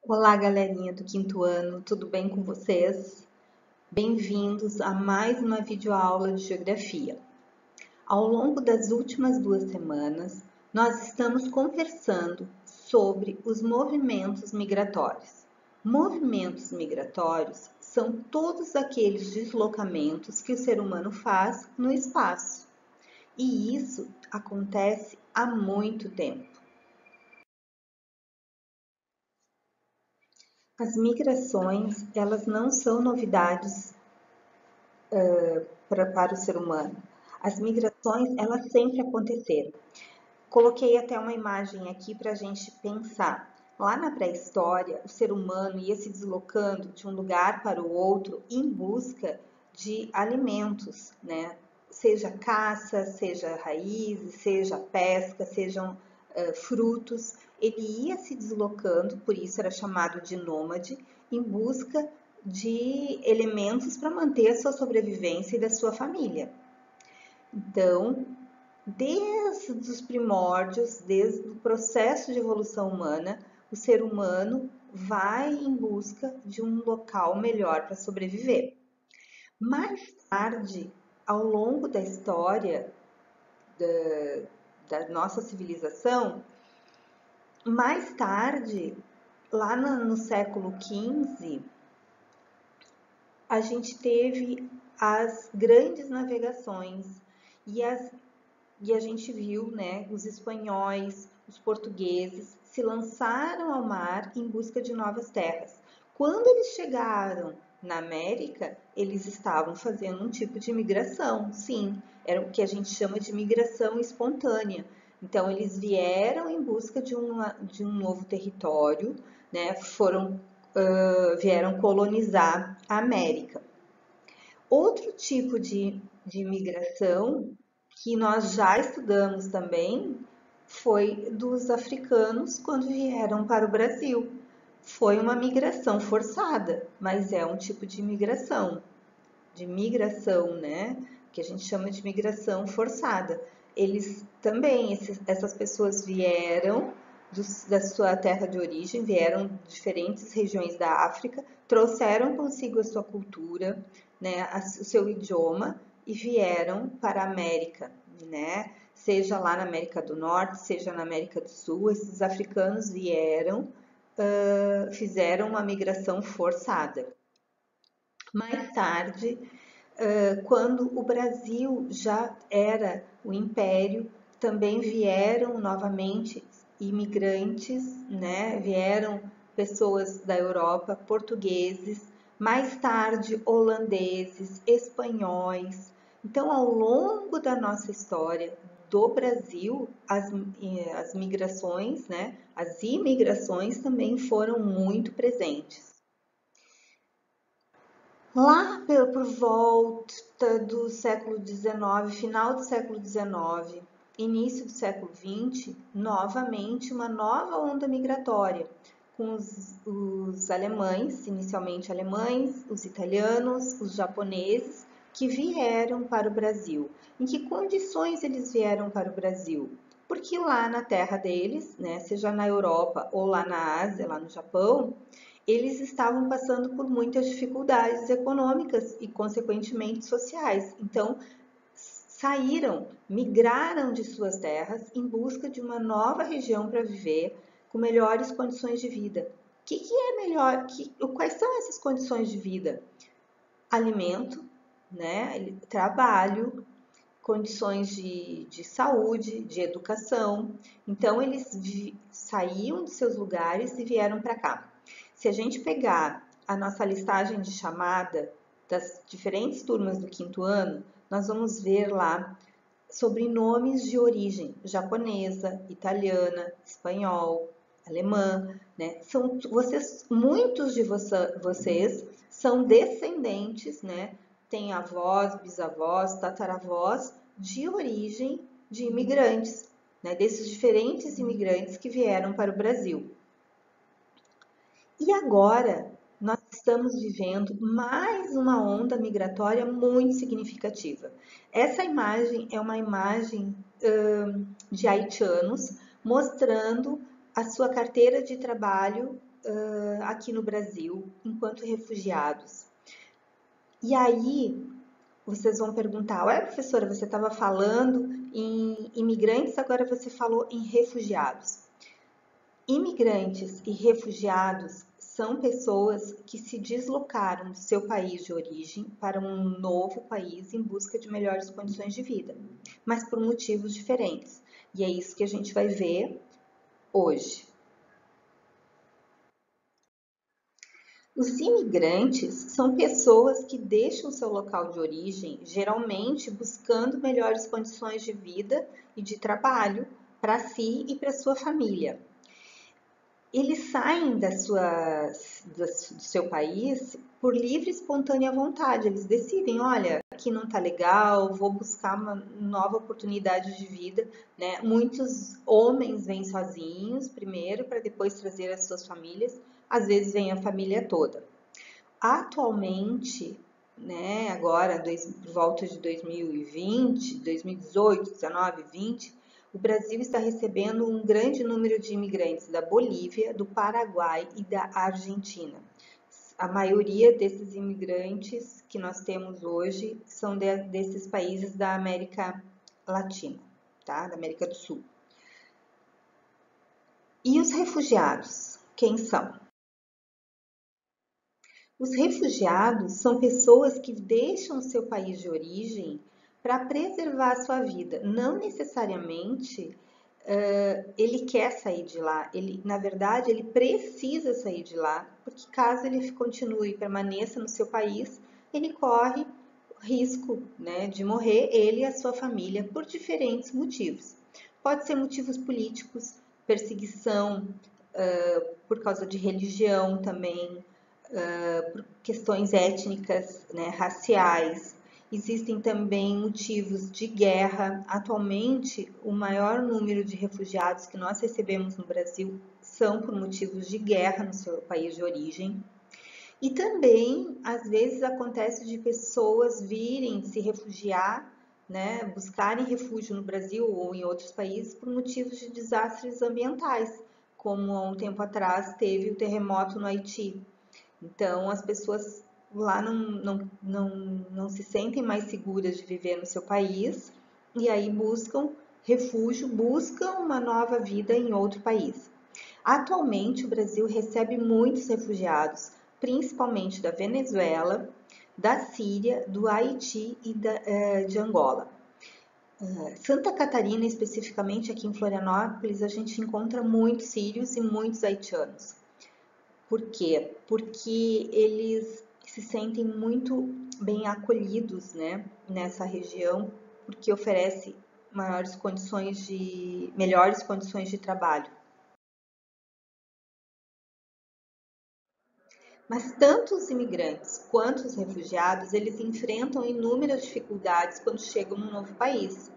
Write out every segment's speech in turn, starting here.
Olá, galerinha do quinto ano, tudo bem com vocês? Bem-vindos a mais uma videoaula de Geografia. Ao longo das últimas 2 semanas, nós estamos conversando sobre os movimentos migratórios. Movimentos migratórios são todos aqueles deslocamentos que o ser humano faz no espaço. E isso acontece há muito tempo. As migrações, elas não são novidades para o ser humano. As migrações, elas sempre aconteceram. Coloquei até uma imagem aqui para a gente pensar. Lá na pré-história, o ser humano ia se deslocando de um lugar para o outro em busca de alimentos, né? Seja caça, seja raízes, seja pesca, sejam frutos. Ele ia se deslocando, por isso era chamado de nômade, em busca de elementos para manter a sua sobrevivência e da sua família. Então, desde os primórdios, desde o processo de evolução humana, o ser humano vai em busca de um local melhor para sobreviver. Mais tarde, ao longo da história da nossa civilização, mais tarde, lá no século XV, a gente teve as grandes navegações e a gente viu, né, os espanhóis, os portugueses se lançaram ao mar em busca de novas terras. Quando eles chegaram na América, eles estavam fazendo um tipo de migração, sim, era o que a gente chama de migração espontânea. Então, eles vieram em busca de um novo território, né, vieram colonizar a América. Outro tipo de migração que nós já estudamos também foi dos africanos quando vieram para o Brasil. Foi uma migração forçada, mas é um tipo de migração, né? Que a gente chama de migração forçada. Eles também, essas pessoas vieram da sua terra de origem, vieram de diferentes regiões da África, trouxeram consigo a sua cultura, né, o seu idioma e vieram para a América, né? Seja lá na América do Norte, seja na América do Sul, esses africanos vieram, fizeram uma migração forçada. Mais tarde, quando o Brasil já era o império, também vieram novamente imigrantes, né? Vieram pessoas da Europa, portugueses, mais tarde holandeses, espanhóis. Então, ao longo da nossa história do Brasil, as migrações, né? As imigrações também foram muito presentes. Lá por volta do século XIX, final do século XIX, início do século XX, novamente uma nova onda migratória, com os alemães, inicialmente alemães, os italianos, os japoneses, que vieram para o Brasil. Em que condições eles vieram para o Brasil? Porque lá na terra deles, né, seja na Europa ou lá na Ásia, lá no Japão, eles estavam passando por muitas dificuldades econômicas e, consequentemente, sociais. Então, saíram, migraram de suas terras em busca de uma nova região para viver, com melhores condições de vida. O que é melhor? Quais são essas condições de vida? Alimento, né? Trabalho, condições de saúde, de educação. Então, eles saíam de seus lugares e vieram para cá. Se a gente pegar a nossa listagem de chamada das diferentes turmas do quinto ano, nós vamos ver lá sobrenomes de origem japonesa, italiana, espanhol, alemã, né? Muitos de vocês são descendentes, né? Tem avós, bisavós, tataravós de origem de imigrantes, né? Desses diferentes imigrantes que vieram para o Brasil. E agora nós estamos vivendo mais uma onda migratória muito significativa. Essa imagem é uma imagem de haitianos mostrando a sua carteira de trabalho aqui no Brasil enquanto refugiados. E aí vocês vão perguntar, ué, professora, você estava falando em imigrantes, agora você falou em refugiados. Imigrantes e refugiados são pessoas que se deslocaram do seu país de origem para um novo país em busca de melhores condições de vida, mas por motivos diferentes. E é isso que a gente vai ver hoje. Os imigrantes são pessoas que deixam seu local de origem, geralmente buscando melhores condições de vida e de trabalho para si e para sua família. Eles saem do seu país por livre e espontânea vontade. Eles decidem, olha, aqui não está legal, vou buscar uma nova oportunidade de vida, né? Muitos homens vêm sozinhos primeiro para depois trazer as suas famílias. Às vezes vem a família toda. Atualmente, né, agora por volta de 2020, 2018, 19, 20, o Brasil está recebendo um grande número de imigrantes da Bolívia, do Paraguai e da Argentina. A maioria desses imigrantes que nós temos hoje são desses países da América Latina, tá? Da América do Sul. E os refugiados, quem são? Os refugiados são pessoas que deixam seu país de origem para preservar a sua vida. Não necessariamente ele quer sair de lá. Na verdade, ele precisa sair de lá, porque caso ele continue e permaneça no seu país, ele corre risco, né, de morrer, ele e a sua família, por diferentes motivos. Pode ser motivos políticos, perseguição, por causa de religião também, por questões étnicas, né, raciais. Existem também motivos de guerra. Atualmente, o maior número de refugiados que nós recebemos no Brasil são por motivos de guerra no seu país de origem. E também, às vezes, acontece de pessoas virem se refugiar, né, buscarem refúgio no Brasil ou em outros países por motivos de desastres ambientais, como há um tempo atrás teve o terremoto no Haiti. Então, as pessoas lá não se sentem mais seguras de viver no seu país e aí buscam refúgio, buscam uma nova vida em outro país. Atualmente, o Brasil recebe muitos refugiados, principalmente da Venezuela, da Síria, do Haiti e de Angola. Santa Catarina, especificamente aqui em Florianópolis, a gente encontra muitos sírios e muitos haitianos. Por quê? Porque eles se sentem muito bem acolhidos, né, nessa região, porque oferece melhores condições de trabalho. Mas tanto os imigrantes quanto os refugiados, eles enfrentam inúmeras dificuldades quando chegam num novo país.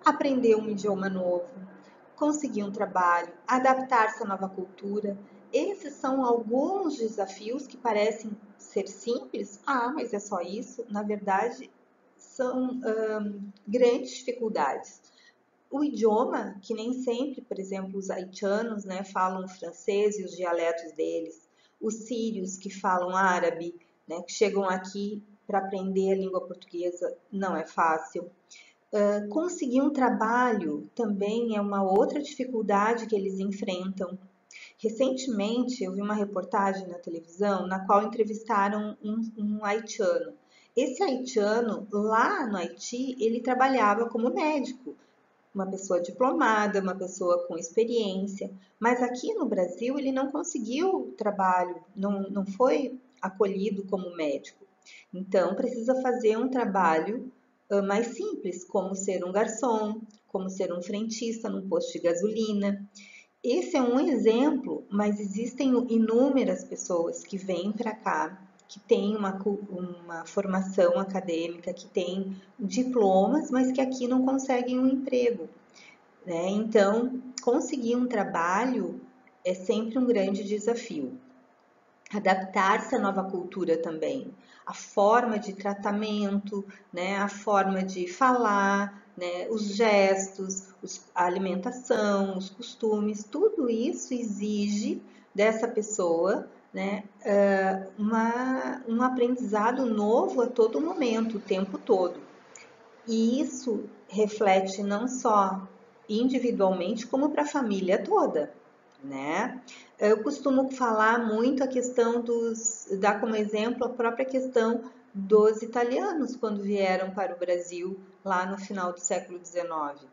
Aprender um idioma novo, conseguir um trabalho, adaptar-se à nova cultura. Esses são alguns desafios que parecem ser simples. Ah, mas é só isso? Na verdade, são grandes dificuldades. O idioma, que nem sempre, por exemplo, os haitianos, né, falam francês e os dialetos deles, os sírios que falam árabe, né, que chegam aqui para aprender a língua portuguesa, não é fácil. Conseguir um trabalho também é uma outra dificuldade que eles enfrentam. Recentemente, eu vi uma reportagem na televisão na qual entrevistaram um haitiano. Esse haitiano, lá no Haiti, ele trabalhava como médico, uma pessoa diplomada, uma pessoa com experiência, mas aqui no Brasil ele não conseguiu trabalho, não foi acolhido como médico. Então, precisa fazer um trabalho mais simples, como ser um garçom, como ser um frentista num posto de gasolina. Esse é um exemplo, mas existem inúmeras pessoas que vêm para cá, que têm uma formação acadêmica, que têm diplomas, mas que aqui não conseguem um emprego, né? Então, conseguir um trabalho é sempre um grande desafio. Adaptar-se à nova cultura também, a forma de tratamento, né, a forma de falar, né, os gestos, a alimentação, os costumes, tudo isso exige dessa pessoa, né, um aprendizado novo a todo momento, o tempo todo. E isso reflete não só individualmente, como para a família toda, né? Eu costumo falar muito a questão dar como exemplo a própria questão dos italianos quando vieram para o Brasil lá no final do século XIX.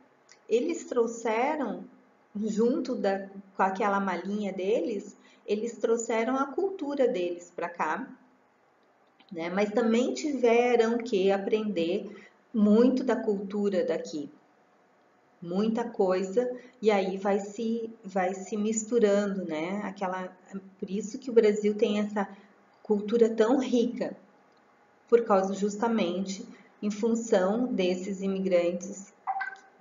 Eles trouxeram, com aquela malinha deles, eles trouxeram a cultura deles para cá, né? Mas também tiveram que aprender muito da cultura daqui, muita coisa, e aí vai se misturando, né? Por isso que o Brasil tem essa cultura tão rica, por causa justamente em função desses imigrantes,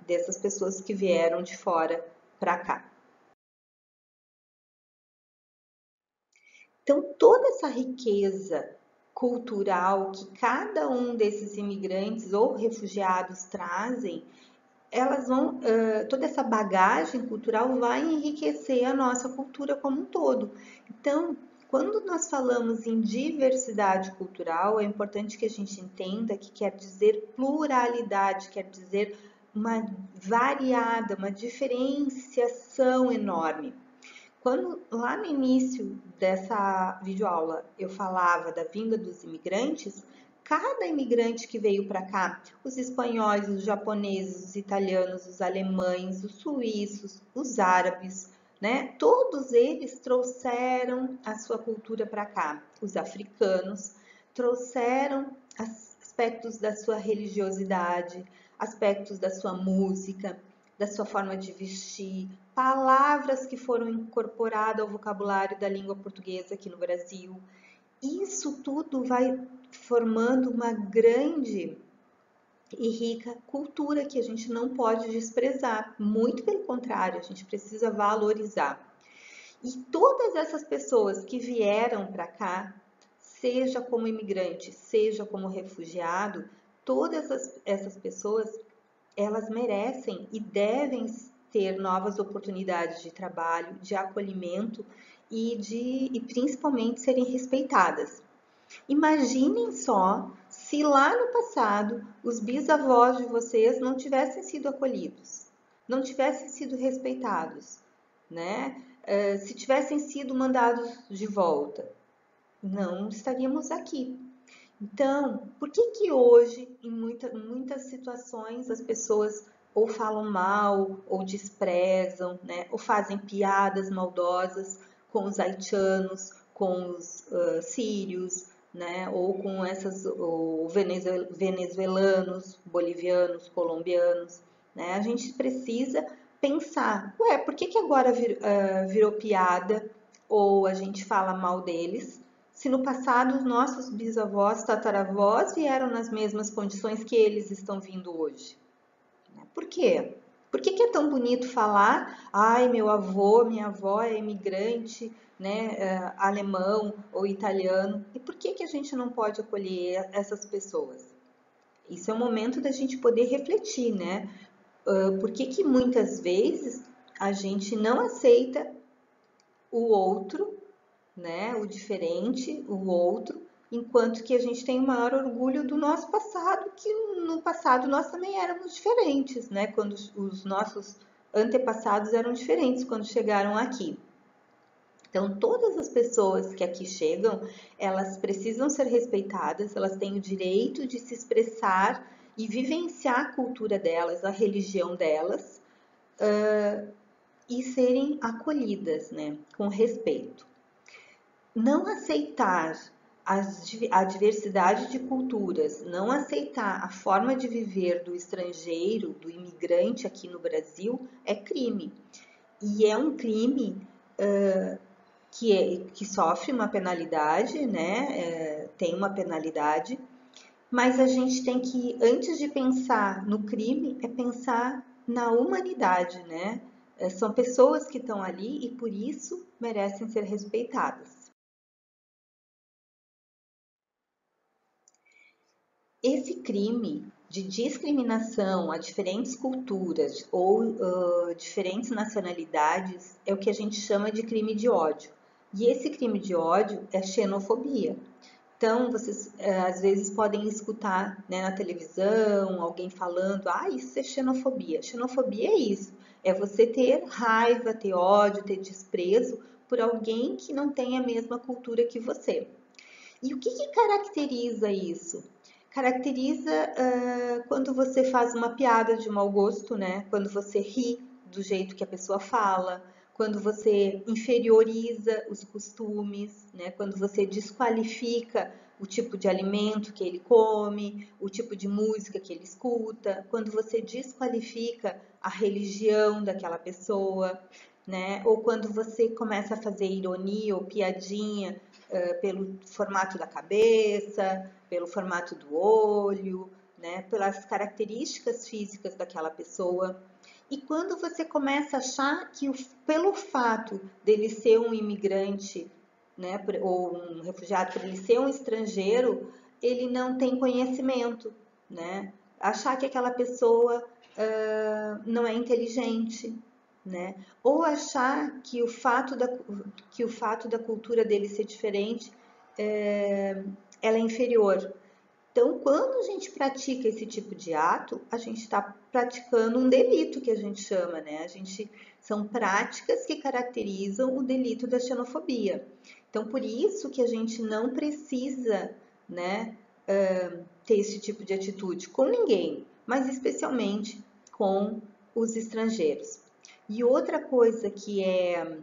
dessas pessoas que vieram de fora para cá. Então, toda essa riqueza cultural que cada um desses imigrantes ou refugiados trazem, toda essa bagagem cultural vai enriquecer a nossa cultura como um todo. Então, quando nós falamos em diversidade cultural, é importante que a gente entenda que quer dizer pluralidade, quer dizer uma variada, uma diferenciação enorme. Quando lá no início dessa videoaula eu falava da vinda dos imigrantes, cada imigrante que veio para cá, os espanhóis, os japoneses, os italianos, os alemães, os suíços, os árabes, né? Todos eles trouxeram a sua cultura para cá. Os africanos trouxeram aspectos da sua religiosidade, aspectos da sua música, da sua forma de vestir, palavras que foram incorporadas ao vocabulário da língua portuguesa aqui no Brasil. Isso tudo vai formando uma grande e rica cultura que a gente não pode desprezar. Muito pelo contrário, a gente precisa valorizar. E todas essas pessoas que vieram para cá, seja como imigrante, seja como refugiado, todas essas pessoas, elas merecem e devem ter novas oportunidades de trabalho, de acolhimento e principalmente serem respeitadas. Imaginem só se lá no passado os bisavós de vocês não tivessem sido acolhidos, não tivessem sido respeitados, né? Se tivessem sido mandados de volta, não estaríamos aqui. Então, por que que hoje, em muitas situações, as pessoas ou falam mal, ou desprezam, né, ou fazem piadas maldosas com os haitianos, com os sírios, né, ou com venezuelanos, bolivianos, colombianos, né? A gente precisa pensar, ué, por que que agora virou piada ou a gente fala mal deles? Se no passado os nossos bisavós, tataravós vieram nas mesmas condições que eles estão vindo hoje. Por quê? Por que que é tão bonito falar, ai, meu avô, minha avó é imigrante, né, alemão ou italiano? E por que que a gente não pode acolher essas pessoas? Isso é o momento da gente poder refletir, né? Por que que muitas vezes a gente não aceita o outro, né, o diferente, o outro, enquanto que a gente tem o maior orgulho do nosso passado, que no passado nós também éramos diferentes, né, quando os nossos antepassados eram diferentes quando chegaram aqui. Então, todas as pessoas que aqui chegam, elas precisam ser respeitadas, elas têm o direito de se expressar e vivenciar a cultura delas, a religião delas, e serem acolhidas, né, com respeito. Não aceitar a diversidade de culturas, não aceitar a forma de viver do estrangeiro, do imigrante aqui no Brasil, é crime. E é um crime que sofre uma penalidade, né? Tem uma penalidade, mas a gente tem que, antes de pensar no crime, é pensar na humanidade, né? São pessoas que estão ali e por isso merecem ser respeitadas. Esse crime de discriminação a diferentes culturas ou diferentes nacionalidades é o que a gente chama de crime de ódio. E esse crime de ódio é xenofobia. Então, vocês às vezes podem escutar, né, na televisão alguém falando, isso é xenofobia. Xenofobia é isso, é você ter raiva, ter ódio, ter desprezo por alguém que não tem a mesma cultura que você. E o que caracteriza isso? Caracteriza quando você faz uma piada de mau gosto, né? Quando você ri do jeito que a pessoa fala, quando você inferioriza os costumes, né? Quando você desqualifica o tipo de alimento que ele come, o tipo de música que ele escuta, quando você desqualifica a religião daquela pessoa, né? Ou quando você começa a fazer ironia ou piadinha pelo formato da cabeça, pelo formato do olho, né? Pelas características físicas daquela pessoa. E quando você começa a achar que pelo fato dele ser um imigrante, né, ou um refugiado, por ele ser um estrangeiro, ele não tem conhecimento, né? Achar que aquela pessoa não é inteligente, né? Ou achar que o fato da cultura dele ser diferente, ela é inferior. Então, quando a gente pratica esse tipo de ato, a gente está praticando um delito que a gente chama, né? São práticas que caracterizam o delito da xenofobia. Então, por isso que a gente não precisa, né, ter esse tipo de atitude com ninguém, mas especialmente com os estrangeiros. E outra coisa que é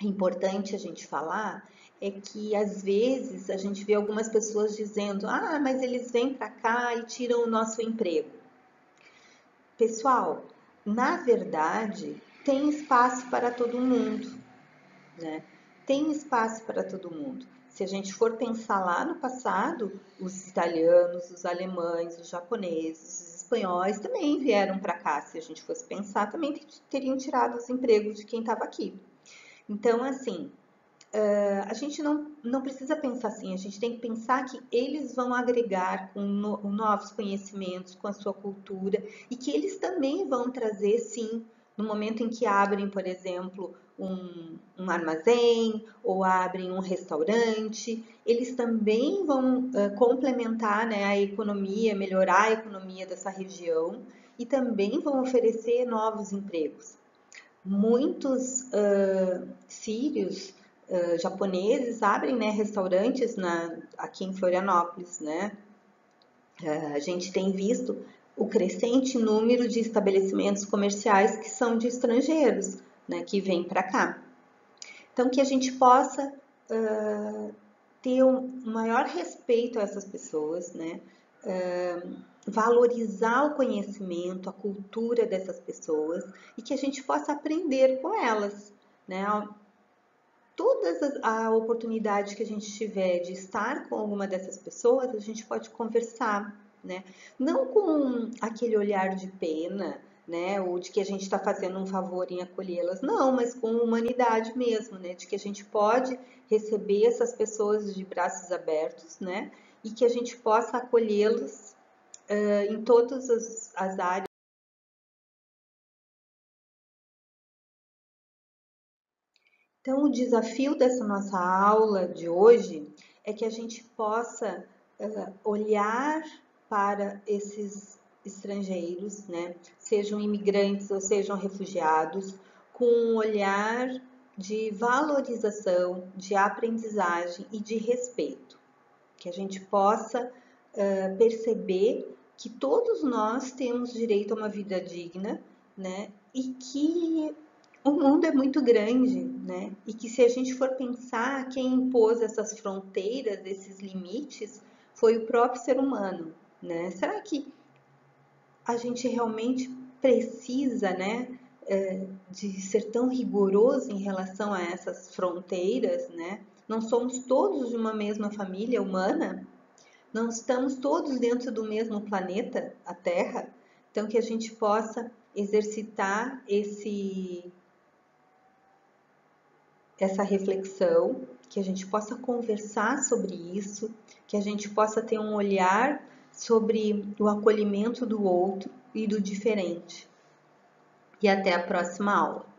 importante a gente falar é que às vezes a gente vê algumas pessoas dizendo: mas eles vêm para cá e tiram o nosso emprego. Pessoal, na verdade, tem espaço para todo mundo, né? Tem espaço para todo mundo. Se a gente for pensar lá no passado, os italianos, os alemães, os japoneses, os espanhóis também vieram para cá. Se a gente fosse pensar, também teriam tirado os empregos de quem estava aqui. Então, assim, a gente não precisa pensar assim, a gente tem que pensar que eles vão agregar com novos conhecimentos, com a sua cultura, e que eles também vão trazer, sim, no momento em que abrem, por exemplo, um armazém ou abrem um restaurante, eles também vão complementar, né, a economia, melhorar a economia dessa região e também vão oferecer novos empregos. Muitos sírios, japoneses abrem, né, restaurantes aqui em Florianópolis, né? A gente tem visto o crescente número de estabelecimentos comerciais que são de estrangeiros, né, que vêm para cá. Então, que a gente possa ter um maior respeito a essas pessoas, né? Valorizar o conhecimento, a cultura dessas pessoas e que a gente possa aprender com elas, né? Todas a oportunidade que a gente tiver de estar com alguma dessas pessoas, a gente pode conversar, né? Não com aquele olhar de pena, né? Ou de que a gente está fazendo um favor em acolhê-las, não, mas com humanidade mesmo, né? De que a gente pode receber essas pessoas de braços abertos, né? E que a gente possa acolhê-los em todas as áreas. Então, o desafio dessa nossa aula de hoje é que a gente possa olhar para esses estrangeiros, né? Sejam imigrantes ou sejam refugiados, com um olhar de valorização, de aprendizagem e de respeito. Que a gente possa perceber que todos nós temos direito a uma vida digna, né? E que o mundo é muito grande, né? E que se a gente for pensar, quem impôs essas fronteiras, esses limites, foi o próprio ser humano, né? Será que a gente realmente precisa, né, de ser tão rigoroso em relação a essas fronteiras, né? Não somos todos de uma mesma família humana? Não estamos todos dentro do mesmo planeta, a Terra? Então, que a gente possa exercitar essa reflexão, que a gente possa conversar sobre isso, que a gente possa ter um olhar sobre o acolhimento do outro e do diferente. E até a próxima aula.